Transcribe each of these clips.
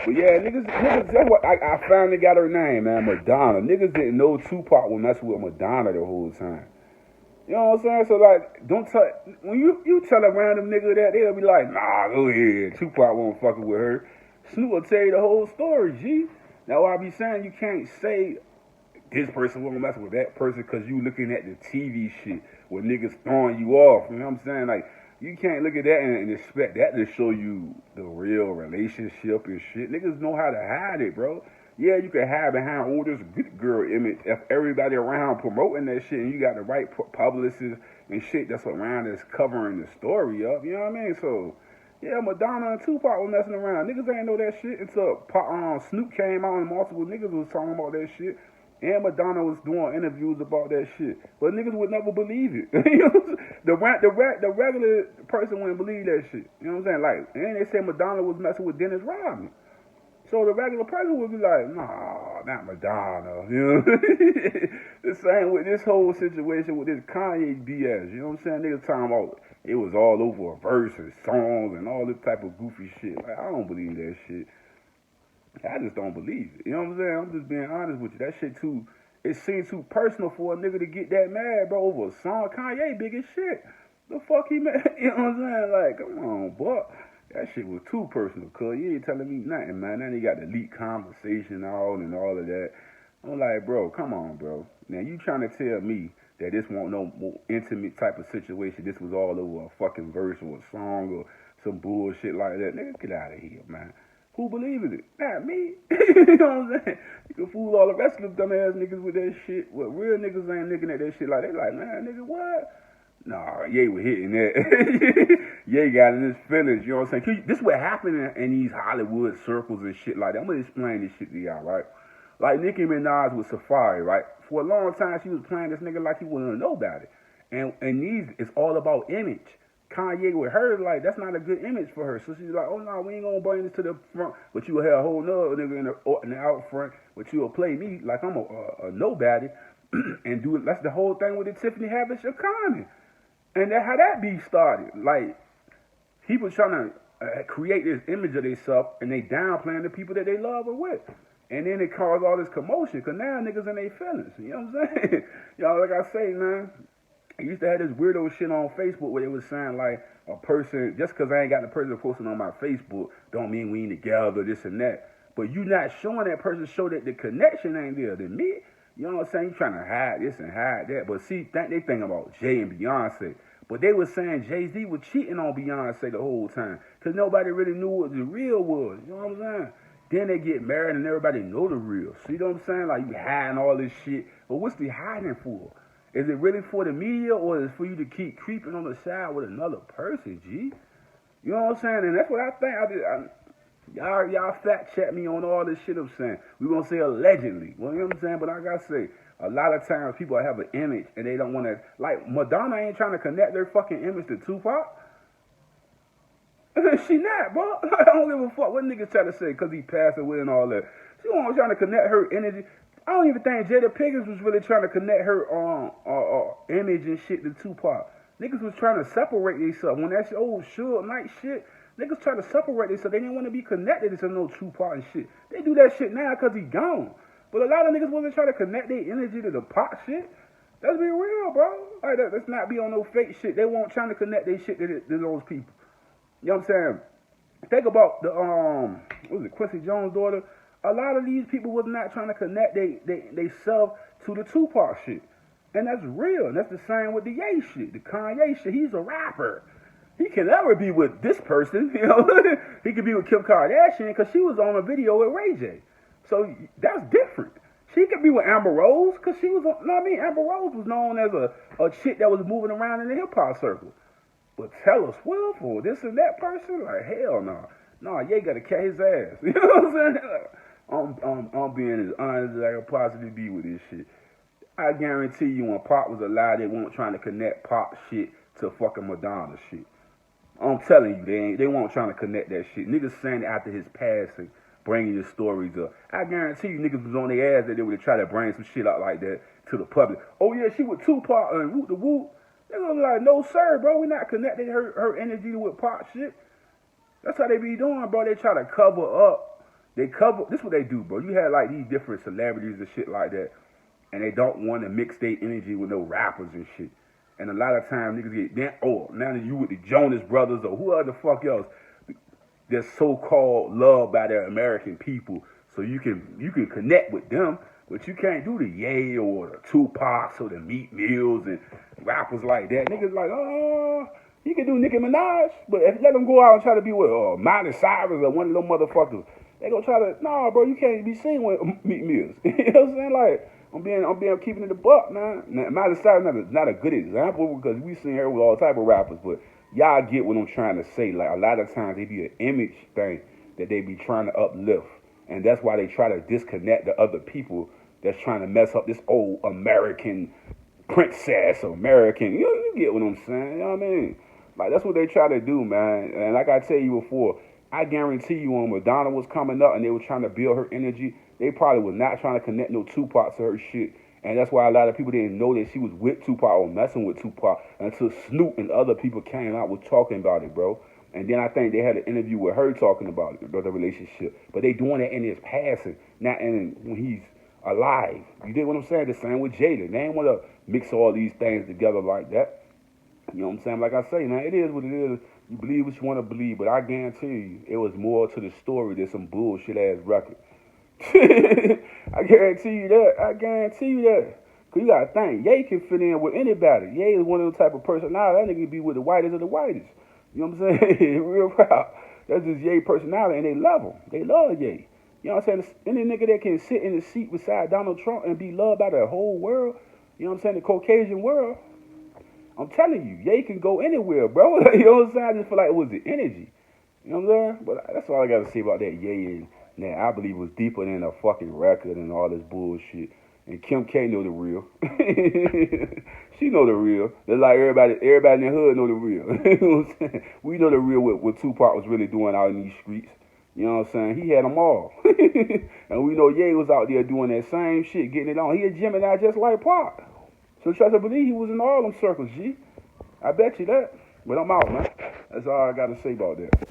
But yeah, niggas, that's what I finally got her name, man, Madonna. Niggas didn't know Tupac was messing with Madonna the whole time. You know what I'm saying? So like, don't tell when you tell a random nigga that, they'll be like, nah, go ahead. Tupac won't fucking with her. Snoop will tell you the whole story, G. Now I be saying you can't say this person won't mess with that person because you looking at the TV shit where niggas throwing you off. You know what I'm saying? Like, you can't look at that and expect that to show you the real relationship and shit. Niggas know how to hide it, bro. Yeah, you can hide behind all this good girl image if everybody around promoting that shit and you got the right publicists and shit that's around that's covering the story up. You know what I mean? So, yeah, Madonna and Tupac were messing around. Niggas ain't know that shit until Snoop came out and multiple niggas was talking about that shit. And Madonna was doing interviews about that shit. But niggas would never believe it. the regular person wouldn't believe that shit. You know what I'm saying? Like, and they said Madonna was messing with Dennis Rodman. So the regular person would be like, nah, not Madonna. You know? The same with this whole situation with this Kanye BS. You know what I'm saying? Niggas talking about it was all over a verse and songs and all this type of goofy shit. Like, I don't believe that shit. I just don't believe it. You know what I'm saying? I'm just being honest with you. That shit too, it seems too personal for a nigga to get that mad, bro, over a song. Kanye big as shit. The fuck he mad? You know what I'm saying? Like, come on, boy. That shit was too personal, cuz you ain't telling me nothing, man. Then he got the leak conversation and all of that. I'm like, bro, come on, bro. Now you trying to tell me that this won't no more intimate type of situation. This was all over a fucking verse or a song or some bullshit like that. Nigga, get out of here, man. Who believes it? Not me. You know what I'm saying? You can fool all the rest of them dumbass niggas with that shit. What real niggas ain't looking at that shit like, they like, man, nigga, what? Nah, Ye was hitting that. Ye got in his feelings, you know what I'm saying? This what happened in these Hollywood circles and shit like that. I'm gonna explain this shit to y'all, right? Like Nicki Minaj with Safari, right? For a long time, she was playing this nigga like he wasn't nobody. And these, it's all about image. Kanye with her, like, that's not a good image for her. So she's like, oh, no, we ain't gonna bring this to the front. But you will have a whole nother nigga in the out front, but you will play me like I'm a nobody. And do it. That's the whole thing with the Tiffany Haddish Kanye. And that's how that beef started. Like, he was trying to create this image of themselves, and they downplaying the people that they love or with. And then it caused all this commotion, because now niggas in their feelings. You know what I'm saying? Y'all, like I say, man, I used to have this weirdo shit on Facebook where they was saying, like, a person, just because I ain't got the person posting on my Facebook, don't mean we ain't together, this and that. But you not showing that person show that the connection ain't there. To me, you know what I'm saying? You trying to hide this and hide that. But see, they think about Jay and Beyonce. But they was saying Jay-Z was cheating on Beyonce the whole time. Because nobody really knew what the real was. You know what I'm saying? Then they get married and everybody know the real. See what I'm saying? Like, you hiding all this shit. But what's the hiding for? Is it really for the media, or is it for you to keep creeping on the side with another person, G? You know what I'm saying? And that's what I think. Y'all fact check me on all this shit I'm saying. We gonna say allegedly. Well, you know what I'm saying? But like I say, a lot of times people have an image and they don't want to. Like, Madonna ain't trying to connect their fucking image to Tupac. She not, bro. I don't give a fuck what niggas try to say because he passed away and all that. She wasn't trying to connect her energy. I don't even think Jada Pinkett was really trying to connect her image and shit to Tupac. Niggas was trying to separate themselves. When that old Suge Knight shit, niggas trying to separate themselves. They didn't want to be connected to no Tupac and shit. They do that shit now because he gone. But a lot of niggas wasn't trying to connect their energy to the Pac shit. Let's be real, bro. Like, let's not be on no fake shit. They weren't trying to connect their shit to those people. You know what I'm saying? Think about the, what was it, Quincy Jones' daughter? A lot of these people was not trying to connect they self to the Tupac shit. And that's real. And that's the same with the Ye shit, the Kanye shit. He's a rapper. He can never be with this person, you know. He could be with Kim Kardashian because she was on a video with Ray J. So that's different. She could be with Amber Rose because she was, Amber Rose was known as a chick that was moving around in the hip hop circle. But Taylor Swift or this and that person, like, hell no. No, Ye gotta catch his ass. You know what I'm saying? I'm being as honest as I can possibly be with this shit. I guarantee you when Pop was alive, they weren't trying to connect Pop shit to fucking Madonna shit. I'm telling you, they weren't trying to connect that shit. Niggas saying it after his passing, bringing the stories up. I guarantee you niggas was on their ass that they would try to bring some shit out like that to the public. Oh yeah, she with Tupac and Woot the Woot. They gonna be like, no sir, bro, we not connecting her energy with Pop shit. That's how they be doing, bro. They try to cover up, They cover. This is what they do, bro. You had like these different celebrities and shit like that, and they don't want to mix their energy with no rappers and shit. And a lot of times niggas get damn. Oh, now that you with the Jonas Brothers or whoever the fuck else, they're so called loved by their American people, so you can connect with them. But you can't do the Ye or the Tupacs or the Meat Mills and rappers like that. Niggas like, oh, you can do Nicki Minaj, but if you let them go out and try to be with Miley Cyrus or one of them motherfuckers, they gonna try to, nah, bro, you can't be seen with Meat Mills. You know what I'm saying? Like, I'm keeping it a buck, man. Now, Miley Cyrus not a good example because we seen her with all type of rappers, but y'all get what I'm trying to say. Like, a lot of times they be an image thing that they be trying to uplift. And that's why they try to disconnect the other people that's trying to mess up this old American princess, American. You get what I'm saying? You know what I mean? Like, that's what they try to do, man. And like I tell you before, I guarantee you when Madonna was coming up and they were trying to build her energy, they probably was not trying to connect no Tupac to her shit. And that's why a lot of people didn't know that she was with Tupac or messing with Tupac until Snoop and other people came out was talking about it, bro. And then I think they had an interview with her talking about it, the relationship. But they doing it in his passing, not in when he's alive. You dig what I'm saying? The same with Jada. They ain't want to mix all these things together like that. You know what I'm saying? Like I say, man, it is what it is. You believe what you want to believe, but I guarantee you, it was more to the story than some bullshit ass record. I guarantee you that. I guarantee you that. Cause you gotta think, Ye can fit in with anybody. Ye is one of the type of personality. That nigga be with the whitest of the whitest. You know what I'm saying? Real proud. That's just Ye personality, and they love him. They love Ye. You know what I'm saying? Any nigga that can sit in the seat beside Donald Trump and be loved by the whole world, you know what I'm saying, the Caucasian world, I'm telling you, Ye can go anywhere, bro. You know what I'm saying? I just feel like it was the energy. You know what I'm saying? But that's all I got to say about that Ye. And I believe it was deeper than a fucking record and all this bullshit. And Kim K know the real. She know the real. Just like everybody in the hood know the real. You know what I'm saying? We know the real what Tupac was really doing out in these streets. You know what I'm saying? He had them all. And we know Ye was out there doing that same shit, getting it on. He a Gemini just like Pac. So trust to believe he was in all them circles, G. I bet you that. But I'm out, man. That's all I got to say about that.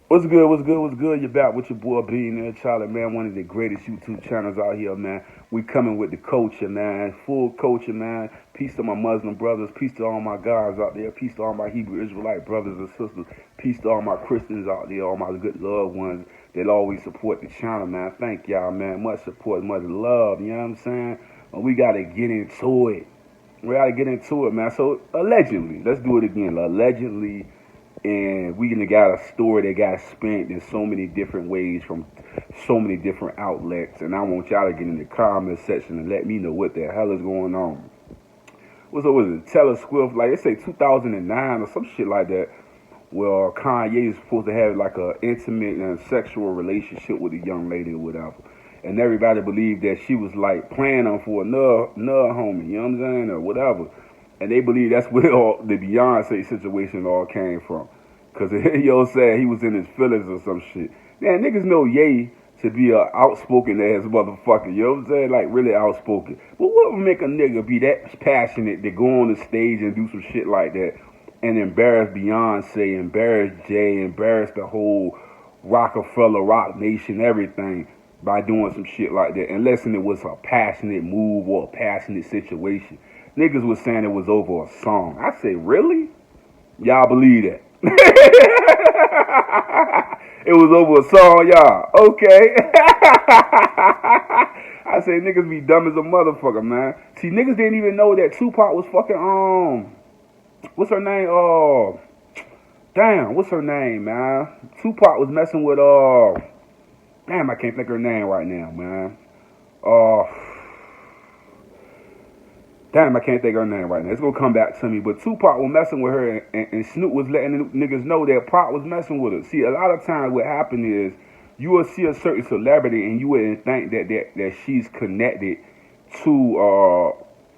What's good? You're back with your boy Billionaire Charlie, man. One of the greatest YouTube channels out here, man. We coming with the culture, man. Full culture, man. Peace to my Muslim brothers. Peace to all my guys out there. Peace to all my Hebrew Israelite brothers and sisters. Peace to all my Christians out there. All my good loved ones that always support the channel, man. Thank y'all, man. Much support, much love. You know what I'm saying? But we got to get into it. Man. So, allegedly, let's do it again. Allegedly, and we got a story that got spent in so many different ways from so many different outlets. And I want y'all to get in the comment section and let me know what the hell is going on. What's up with it? Taylor Swift, like they say 2009 or some shit like that, where Kanye is supposed to have like a intimate and sexual relationship with a young lady or whatever. And everybody believed that she was like playing him for another homie, you know what I'm saying, or whatever. And they believe that's where all the Beyonce situation all came from. Because yo said he was in his feelings or some shit. Man, niggas know Ye to be a outspoken ass motherfucker, you know what I'm saying? Like really outspoken. But what would make a nigga be that passionate to go on the stage and do some shit like that and embarrass Beyonce, embarrass Jay, embarrass the whole Rockefeller, Rock Nation, everything by doing some shit like that, unless it was a passionate move or a passionate situation. Niggas was saying it was over a song. I say, really? Y'all believe that? It was over a song, y'all. Okay. I say niggas be dumb as a motherfucker, man. See, niggas didn't even know that Tupac was fucking, what's her name? Damn, what's her name, man? Tupac was messing with, damn, I can't think of her name right now, man. Damn, I can't think of her name right now. It's gonna come back to me. But Tupac was messing with her, and Snoop was letting the niggas know that Pac was messing with her. See, a lot of times what happened is you will see a certain celebrity and you wouldn't think that she's connected to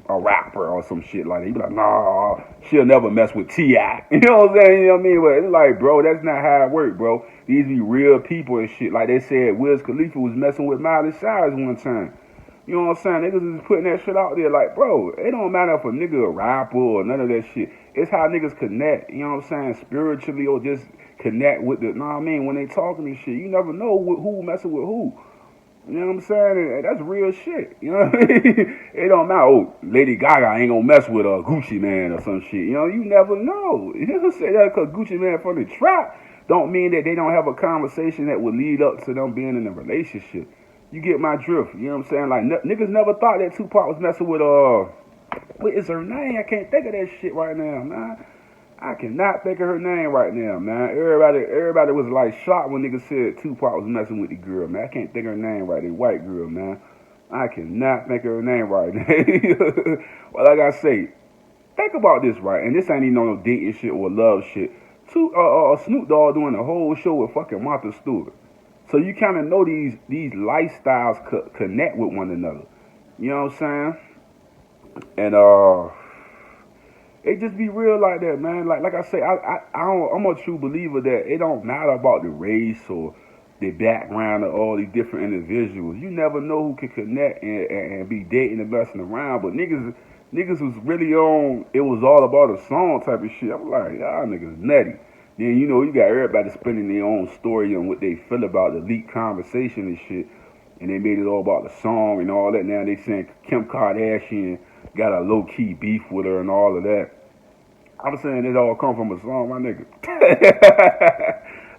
a rapper or some shit like that. You be like, nah, she'll never mess with T.I. You know what I'm saying? You know what I mean? But it's like, bro, that's not how it works, bro. These be real people and shit. Like they said, Wiz Khalifa was messing with Miley Cyrus one time. You know what I'm saying? Niggas is putting that shit out there like, bro, it don't matter if a nigga a rapper or none of that shit. It's how niggas connect, you know what I'm saying, spiritually or just connect with the, know what I mean? When they talking and shit, you never know who messing with who. You know what I'm saying? And that's real shit. You know what I mean? It don't matter. Oh, Lady Gaga ain't gonna mess with a Gucci Man or some shit. You know, you never know. You know what I'm saying? That because Gucci Man from the trap don't mean that they don't have a conversation that would lead up to them being in a relationship. You get my drift. You know what I'm saying? Like, niggas never thought that Tupac was messing with, what is her name? I can't think of that shit right now, man. I cannot think of her name right now, man. Everybody was like shocked when niggas said Tupac was messing with the girl, man. I can't think of her name right, the white girl, man. I cannot think of her name right now. Well, like I say, think about this, right? And this ain't even no dating shit or love shit. Snoop Dogg doing a whole show with fucking Martha Stewart. So you kind of know these lifestyles connect with one another. You know what I'm saying? And it just be real like that, man. Like I say, I'm a true believer that it don't matter about the race or the background of all these different individuals. You never know who can connect and be dating and messing around. But niggas was really on, it was all about a song type of shit. I'm like, y'all niggas nutty. Then, you know, you got everybody spinning their own story on what they feel about the leaked conversation and shit. And they made it all about the song and all that. Now they saying Kim Kardashian got a low-key beef with her and all of that. I'm saying it all come from a song, my nigga.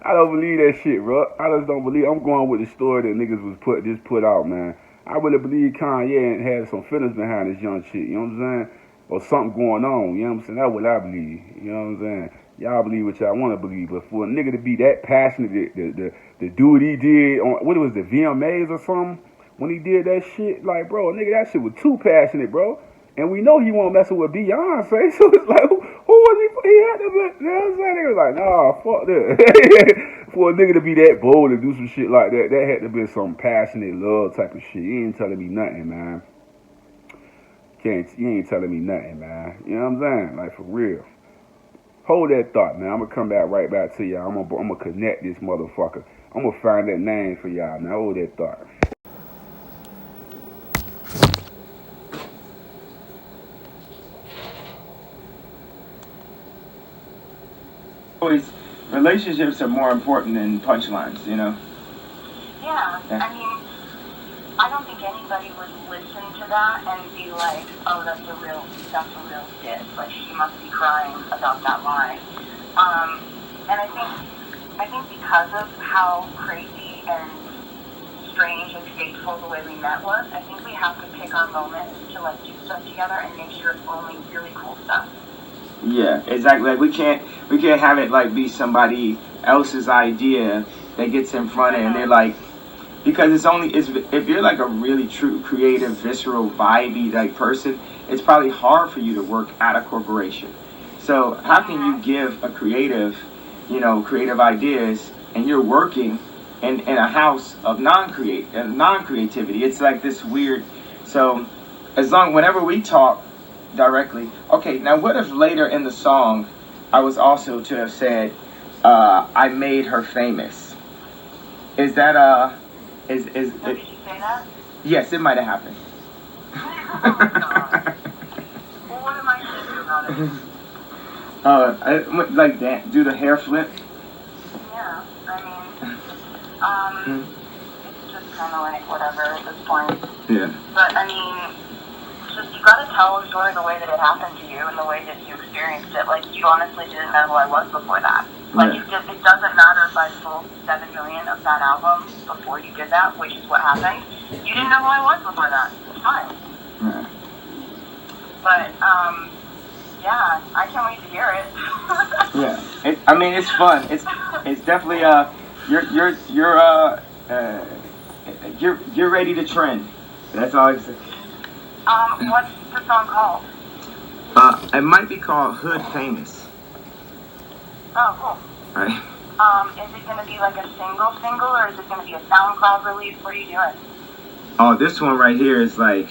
I don't believe that shit, bro. I just don't believe. I'm going with the story that niggas was put out, man. I really believe Kanye had some feelings behind this young shit, you know what I'm saying? Or something going on, you know what I'm saying? That's what I believe, you know what I'm saying? Y'all believe what y'all want to believe, but for a nigga to be that passionate, the dude he did on, what it was, the VMAs or something, when he did that shit, like, bro, nigga, that shit was too passionate, bro. And we know he won't messing with Beyonce, so it's like, who was he? He had to be, you know what I'm saying? They was like, nah, fuck that. For a nigga to be that bold and do some shit like that, that had to be some passionate love type of shit. You ain't telling me nothing, man. You ain't telling me nothing, man. You know what I'm saying? Like, for real. Hold that thought, man. I'm gonna come right back to y'all. I'm gonna connect this motherfucker. I'm gonna find that name for y'all, man. Hold that thought. Always, relationships are more important than punchlines, you know? Yeah. I mean, I don't think anybody would listen to that and be like, oh, that's a real shit. Like, she must be crying about that line. And I think because of how crazy and strange and fateful the way we met was, I think we have to pick our moments to, like, do stuff together and make sure it's only really cool stuff. Yeah, exactly. Like we can't have it like be somebody else's idea that gets in front of it and they're like, because it's if you're like a really true creative, visceral, vibey like person, it's probably hard for you to work at a corporation. So how can you give a creative ideas and you're working in a house of non-creativity? It's like this weird. So whenever we talk directly. Okay, now what if later in the song I was also to have said, I made her famous? Is that Did you say that? Yes, it might have happened. Oh my god. Well, what am I thinking about it? I like that. Do the hair flip? Yeah, I mean, it's just kind of like whatever at this point. Yeah. But I mean, just you gotta tell a story the way that it happened to you and the way that you experienced it. Like, you honestly didn't know who I was before that. Like, Yeah. it doesn't matter if I sold 7 million of that album before you did that, which is what happened. You didn't know who I was before that. It's fine. Yeah. But, yeah, I can't wait to hear it. Yeah. I mean, it's fun. It's definitely you're ready to trend. That's all I can say. What's the song called? It might be called Hood Famous. Oh, cool. Right. Is it gonna be like a single, or is it gonna be a SoundCloud release? What are you doing? Oh, this one right here is like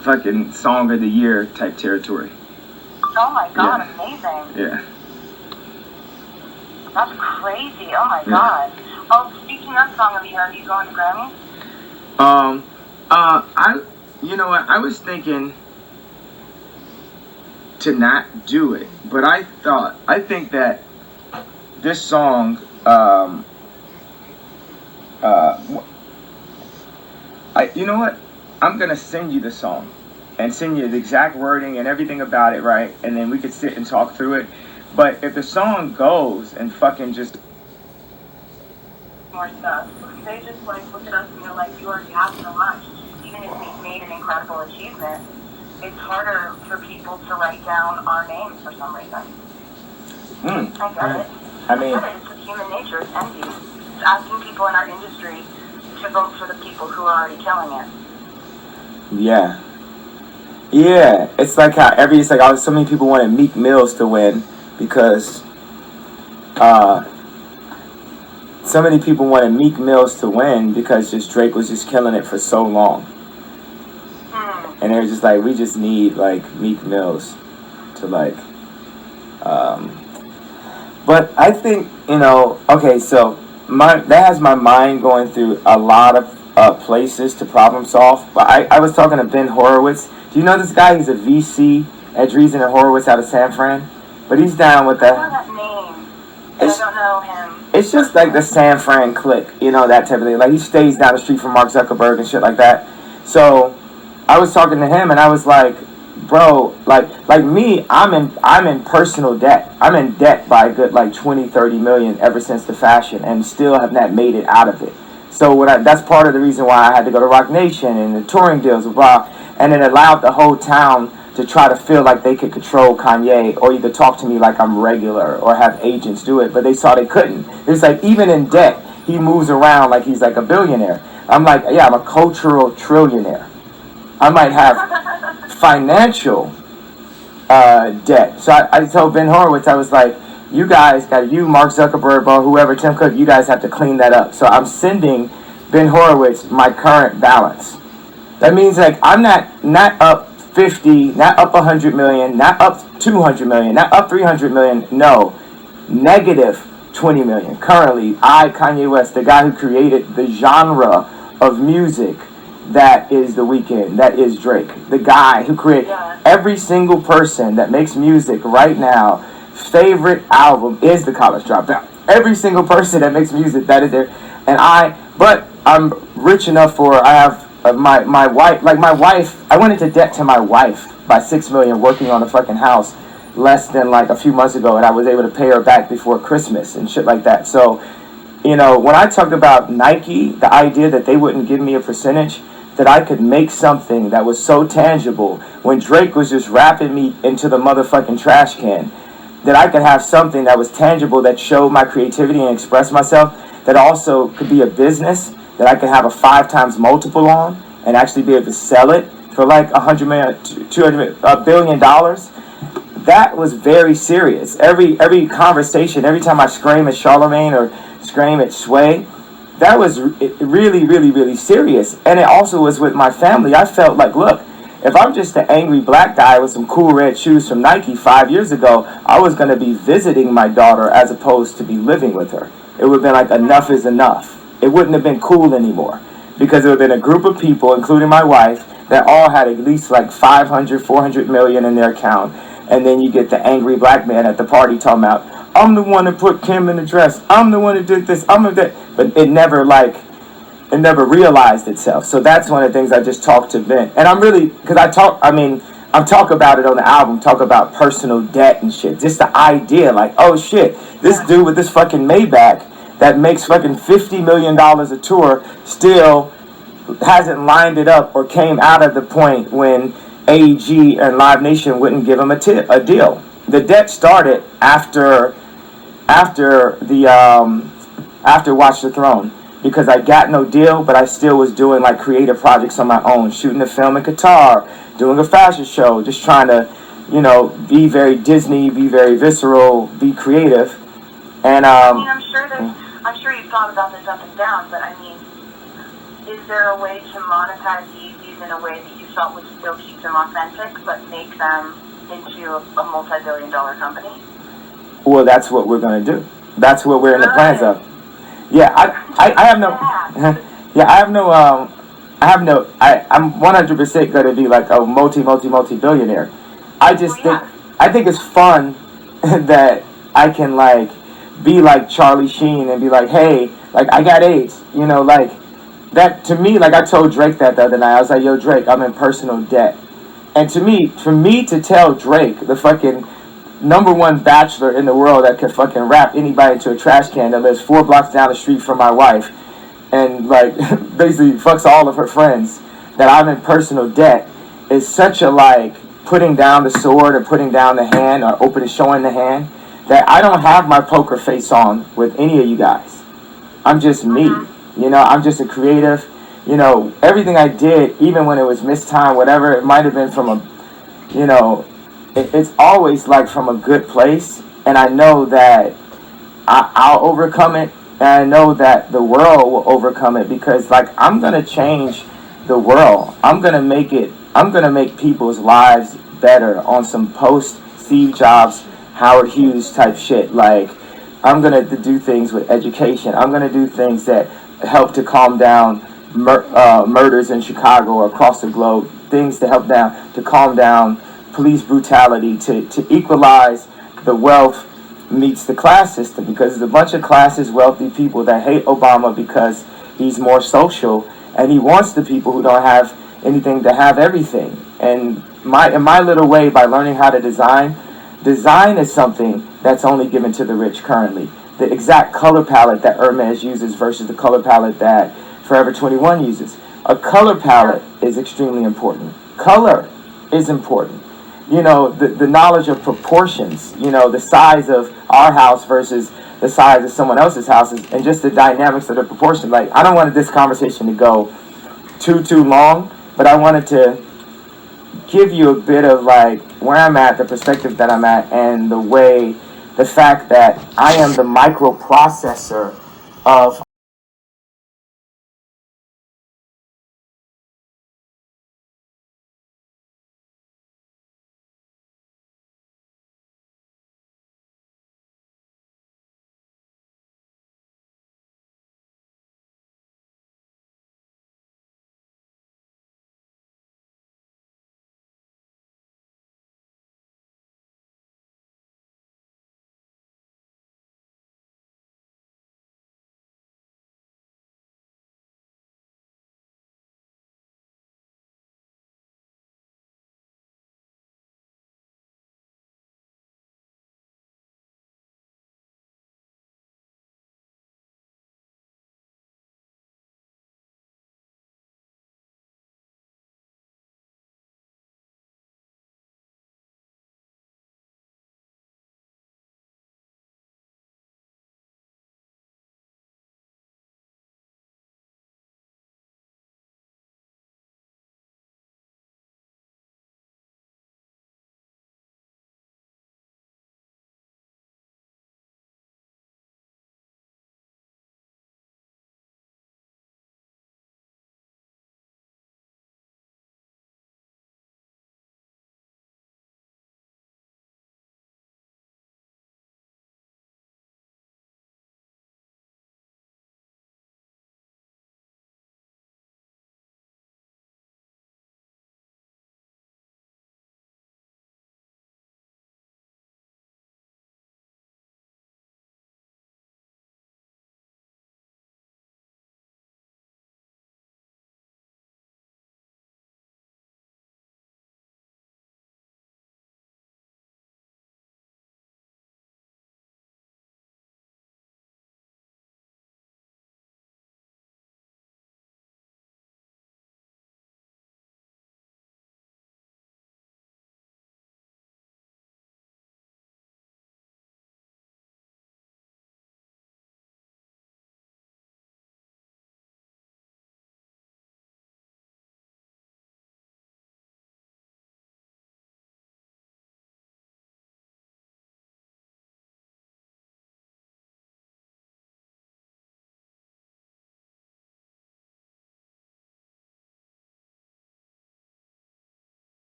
fucking Song of the Year type territory. Oh my god, Yeah. amazing. Yeah. That's crazy. Oh my god. Oh, speaking of Song of the Year, are you going to Grammy? You know what? I was thinking to not do it, but I think that this song, uh, you know what? I'm gonna send you the song and send you the exact wording and everything about it, right? And then we could sit and talk through it. But if the song goes and fucking just more stuff, they just like look at us and they're like, you already have so much. Even if we've made an incredible achievement, it's harder for people to write down our names for some reason. I get it. I mean, it's just human nature. It's envy. It's asking people in our industry to vote for the people who are already killing it. yeah. Yeah, it's like how it's like so many people wanted Meek Mills to win because uh, so many people wanted Meek Mills to win because just Drake was just killing it for so long, and they're just like, we just need like Meek Mills to like. But I think okay, so that has my mind going through a lot of places to problem solve. But I was talking to Ben Horowitz. Do you know this guy? He's a VC at Dreesen and Horowitz out of San Fran. But he's down with I know that name, but I don't know him. It's just like the San Fran clique, that type of thing. Like he stays down the street from Mark Zuckerberg and shit like that. So I was talking to him and I was like, bro, like me, I'm in personal debt. I'm in debt by a good like 20, 30 million ever since the fashion and still have not made it out of it. So that's part of the reason why I had to go to Rock Nation and the touring deals, blah, and it allowed the whole town to try to feel like they could control Kanye, or you could talk to me like I'm regular, or have agents do it, but they saw they couldn't. It's like even in debt, he moves around like he's like a billionaire. I'm like, yeah, I'm a cultural trillionaire. I might have financial debt. So I told Ben Horowitz, I was like, you guys Mark Zuckerberg, or whoever, Tim Cook, you guys have to clean that up. So I'm sending Ben Horowitz my current balance. That means like I'm not up 50, not up 100 million, not up 200 million, not up 300 million. No, negative 20 million. Currently, Kanye West, the guy who created the genre of music that is The Weeknd, that is Drake, the guy who created every single person that makes music right now, favorite album is The College Dropout. Every single person that makes music, that is there. But I'm rich enough I have my wife, I went into debt to my wife by $6 million working on a fucking house less than like a few months ago, and I was able to pay her back before Christmas and shit like that. So, when I talk about Nike, the idea that they wouldn't give me a percentage, that I could make something that was so tangible when Drake was just rapping me into the motherfucking trash can, that I could have something that was tangible that showed my creativity and express myself, that also could be a business that I could have a 5 times multiple on and actually be able to sell it for like $100 million, $200 billion. That was very serious. Every conversation, every time I scream at Charlemagne or scream at Sway, that was really, really, really serious. And it also was with my family. I felt like, look, if I'm just an angry black guy with some cool red shoes from Nike 5 years ago, I was going to be visiting my daughter as opposed to be living with her. It would have been like enough is enough. It wouldn't have been cool anymore, because it would have been a group of people, including my wife, that all had at least like 500, 400 million in their account. And then you get the angry black man at the party talking about, I'm the one that put Kim in the dress. I'm the one that did this. I'm that. But it never realized itself. So that's one of the things I just talked to Ben. And I'm really, because I talk about it on the album, talk about personal debt and shit. Just the idea, like, oh shit, this dude with this fucking Maybach that makes fucking $50 million a tour still hasn't lined it up or came out of the point when AEG and Live Nation wouldn't give him a deal. The debt started after Watch the Throne, because I got no deal, but I still was doing like creative projects on my own, shooting a film in Qatar, doing a fashion show, just trying to, be very Disney, be very visceral, be creative. And I'm sure you've thought about this up and down, but I mean, is there a way to monetize these in a way that you felt would still keep them authentic, but make them into a multi-billion-dollar company? Well, that's what we're going to do. That's what we're in the plans of. Yeah, I have no. Yeah, I have no. I'm 100% gonna be like a multi billionaire. I just Well, think yeah. I think it's fun that I can like be like Charlie Sheen and be like, hey, like I got AIDS, you know, like that to me. Like I told Drake that the other night. I was like, yo, Drake, I'm in personal debt. And to me, for me to tell Drake, the fucking number one bachelor in the world that could fucking wrap anybody into a trash can that lives 4 blocks down the street from my wife, and like basically fucks all of her friends, that I'm in personal debt, is such a like putting down the sword or putting down the hand or opening showing the hand, that I don't have my poker face on with any of you guys. I'm just me. You know, I'm just a creative. You know, everything I did, even when it was mistimed, whatever, it might have been from a, you know, it's always like from a good place. And I know that I'll overcome it. And I know that the world will overcome it because, like, I'm going to change the world. I'm going to make it, I'm going to make people's lives better on some post Steve Jobs, Howard Hughes type shit. Like, I'm going to do things with education. I'm going to do things that help to calm down murders in Chicago or across the globe. Things to help down, to calm down police brutality, to equalize the wealth meets the class system, because there's a bunch of classes, wealthy people that hate Obama because he's more social and he wants the people who don't have anything to have everything. And in my little way, by learning how to design is something that's only given to the rich currently. The exact color palette that Hermes uses versus the color palette that Forever 21 uses. A color palette is extremely important. Color is important. You know, the knowledge of proportions, you know, the size of our house versus the size of someone else's house, and just the dynamics of the proportion. Like, I don't want this conversation to go too long, but I wanted to give you a bit of like where I'm at, the perspective that I'm at, and the fact that I am the microprocessor of